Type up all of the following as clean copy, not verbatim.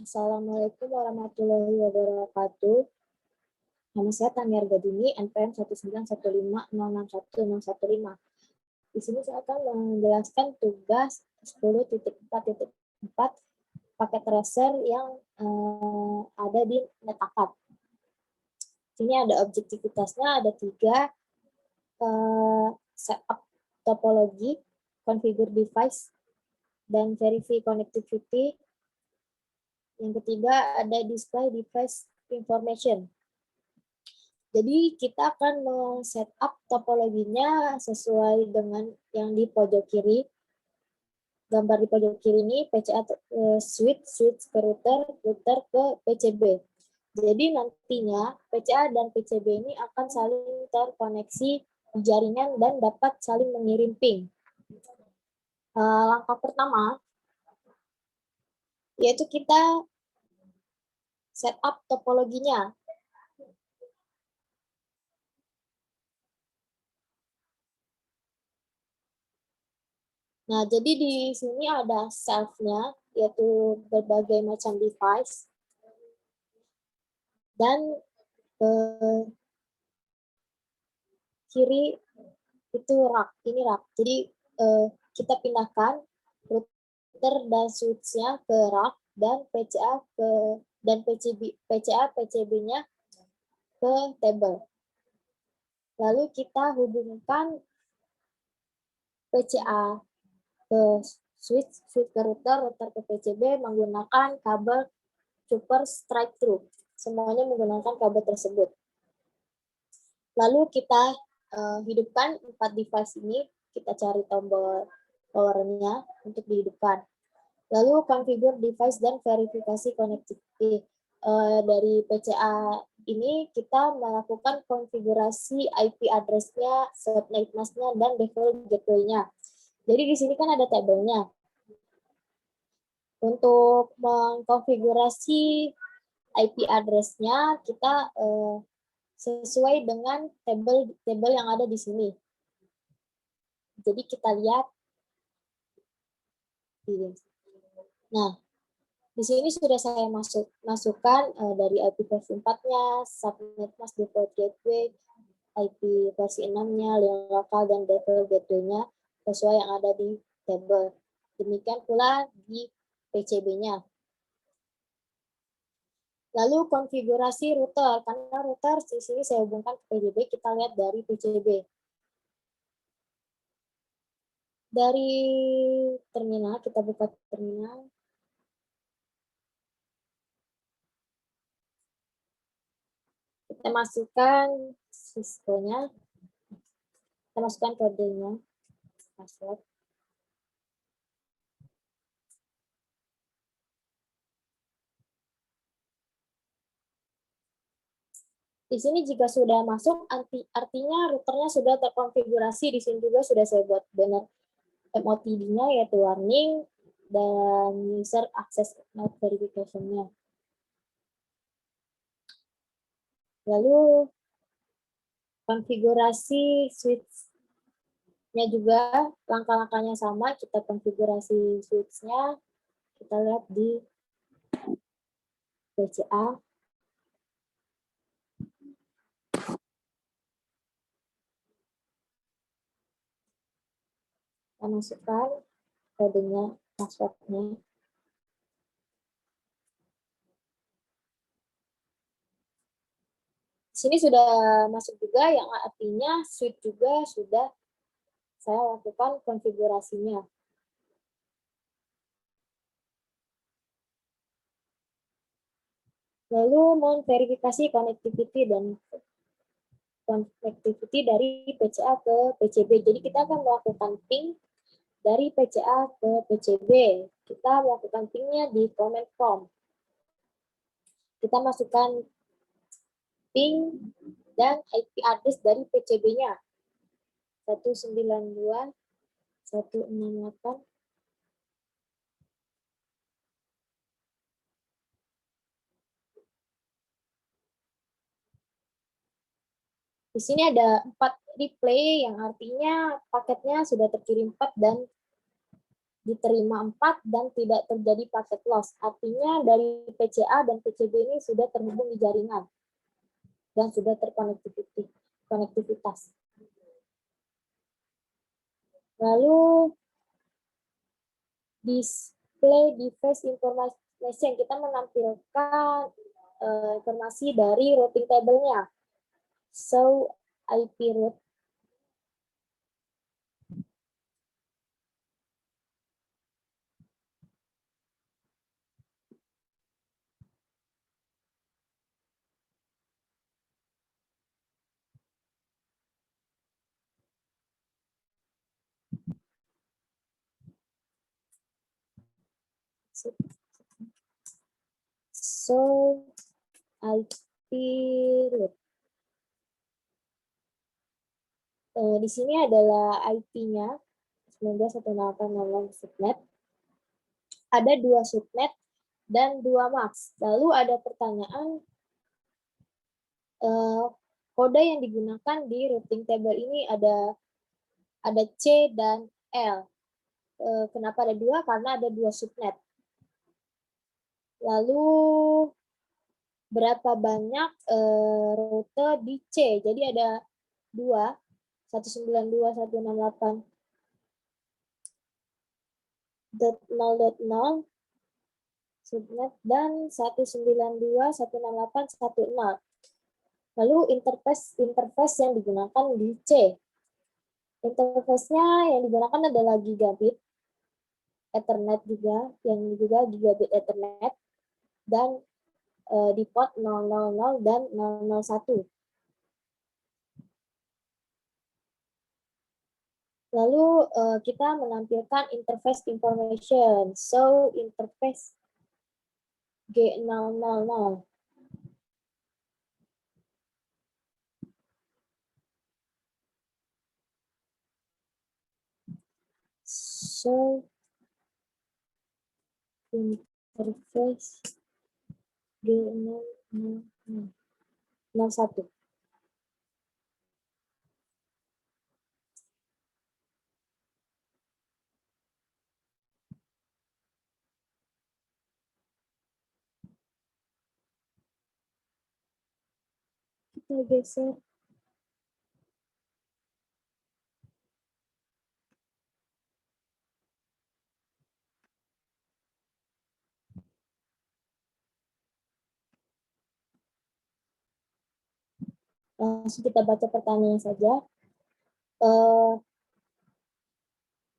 Assalamualaikum warahmatullahi wabarakatuh. Nama saya Tania Gadini, NPM 191506115. Di sini saya akan menjelaskan tugas 10.4.4 paket tracer yang ada di NetAcad. Sini ada objektivitasnya, ada 3, setup topologi, configure device, dan verify connectivity. Yang ketiga ada display device information. Jadi kita akan men-setup topologinya sesuai dengan yang di pojok kiri. Gambar di pojok kiri ini PCA switch ke router ke PCB. Jadi nantinya PCA dan PCB ini akan saling terkoneksi jaringan dan dapat saling mengirim ping. Langkah pertama yaitu kita setup topologinya. Nah, jadi di sini ada self-nya, yaitu berbagai macam device. Dan kiri itu rak, ini rak. Jadi kita pindahkan router dan switch-nya ke rak dan PCB-nya ke table. Lalu kita hubungkan PCA ke switch ke router ke PCB menggunakan kabel super straight through. Semuanya menggunakan kabel tersebut. Lalu kita hidupkan 4 device ini, kita cari tombol power-nya untuk dihidupkan. Lalu configure device dan verifikasi connectivity. Dari PCA ini kita melakukan konfigurasi IP address-nya, subnet mask-nya, dan default gateway-nya. Jadi di sini kan ada tabelnya. Untuk mengkonfigurasi IP address-nya kita sesuai dengan tabel yang ada di sini. Jadi kita lihat. Nah, di sini sudah saya masukkan dari IP versi 4-nya, subnet mask, default gateway, IP versi 6-nya, lokal dan default gateway-nya sesuai yang ada di tabel. Demikian pula di PCB-nya. Lalu konfigurasi router, karena router di sini saya hubungkan ke PCB, kita lihat dari PCB. Dari terminal, kita buka terminal. Kita masukkan Cisco-nya, kita masukkan kodenya, password. Di sini jika sudah masuk, artinya routernya sudah terkonfigurasi. Di sini juga sudah saya buat banner MOTD-nya, yaitu warning, dan user access not verification-nya. Lalu konfigurasi switch-nya juga, langkah-langkahnya sama, kita konfigurasi switch-nya, kita lihat di PCA. Kita masukkan kodenya, password-nya. Di sini sudah masuk juga, yang artinya switch juga sudah saya lakukan konfigurasinya. Lalu memverifikasi connectivity dari PCA ke PCB. Jadi kita akan melakukan ping dari PCA ke PCB. Kita melakukan pingnya di command prompt. Kita masukkan ping dan IP address dari PCB-nya. 192.168. Di sini ada 4 replay yang artinya paketnya sudah terkirim 4 dan diterima 4 dan tidak terjadi paket loss. Artinya dari PCA dan PCB ini sudah terhubung di jaringan dan sudah terkonektivitas. Lalu display device information, kita menampilkan informasi dari routing table-nya. So IP route. So IP route. Di sini adalah IP-nya 19.168.0 subnet. Ada 2 subnet dan 2 mask. Lalu ada pertanyaan, kode yang digunakan di routing table ini ada C dan L. Kenapa ada 2? Karena ada 2 subnet. Lalu berapa banyak rute di C? Jadi ada 2, 192.168.0.0 subnet dan 192.168.1.0. Lalu interface yang digunakan di C. Interface-nya yang digunakan adalah gigabit Ethernet juga, yang juga gigabit Ethernet, dan di port 000 dan 001. Lalu kita menampilkan interface information. So interface G000. So interface G001. Kita geser. Langsung kita baca pertanyaan saja.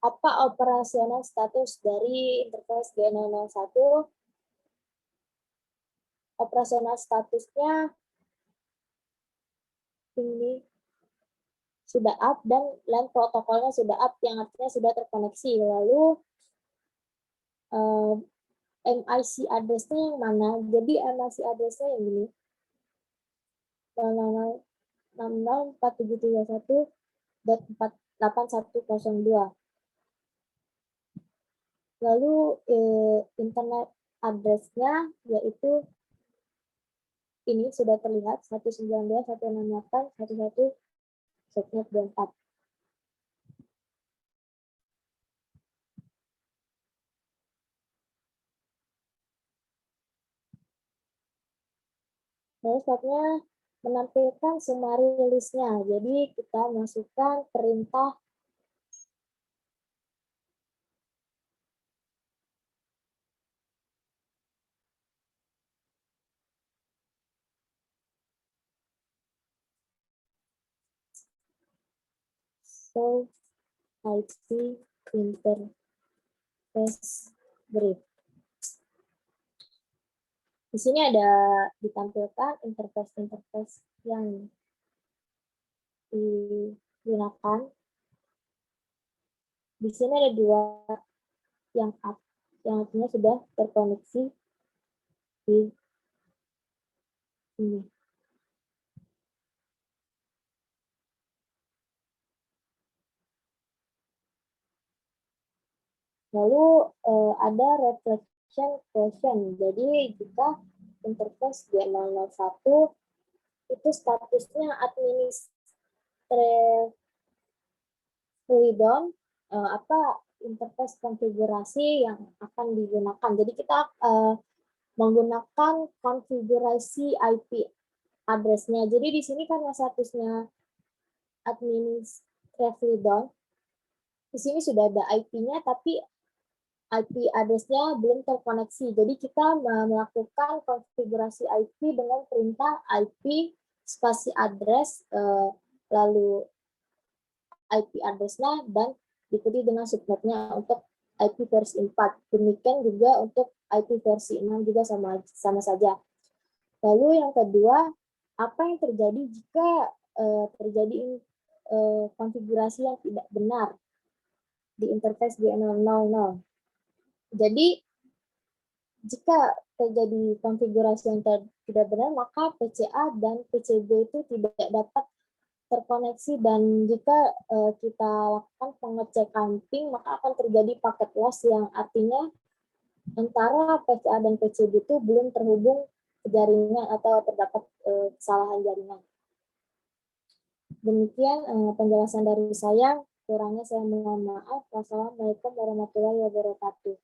Apa operasional status dari interface G001? Operasional statusnya ini sudah up dan LAN protokolnya sudah up, yang artinya sudah terkoneksi. Lalu MIC address-nya yang mana? Jadi MIC address-nya yang ini 000.4731.8102. Lalu internet address-nya yaitu ini sudah terlihat 192.168.1.1 subnet 24. Lalu selanjutnya menampilkan summary list-nya. Jadi kita masukkan perintah show IP interface brief. Di sini ada ditampilkan interface yang digunakan. Di sini ada 2 yang up, yang artinya sudah terkoneksi di sini. Lalu ada reflection question. Jadi jika interface G001 itu statusnya administrator down, apa interface konfigurasi yang akan digunakan. Jadi kita menggunakan konfigurasi IP address-nya. Jadi di sini kan statusnya administratively done. Di sini sudah ada IP-nya, tapi IP address-nya belum terkoneksi. Jadi kita melakukan konfigurasi IP dengan perintah IP spasi address, lalu IP address-nya, dan diikuti dengan subnetnya untuk IP versi 4. Demikian juga untuk IP versi 6 juga sama saja. Lalu yang kedua, apa yang terjadi jika terjadi konfigurasi yang tidak benar di interface B000? Jadi, jika terjadi konfigurasi yang tidak benar, maka PCA dan PCB itu tidak dapat terkoneksi, dan jika kita lakukan pengecekan ping, maka akan terjadi paket loss, yang artinya antara PCA dan PCB itu belum terhubung ke jaringan atau terdapat kesalahan jaringan. Demikian penjelasan dari saya. Kurangnya saya mohon maaf. Wassalamualaikum warahmatullahi wabarakatuh.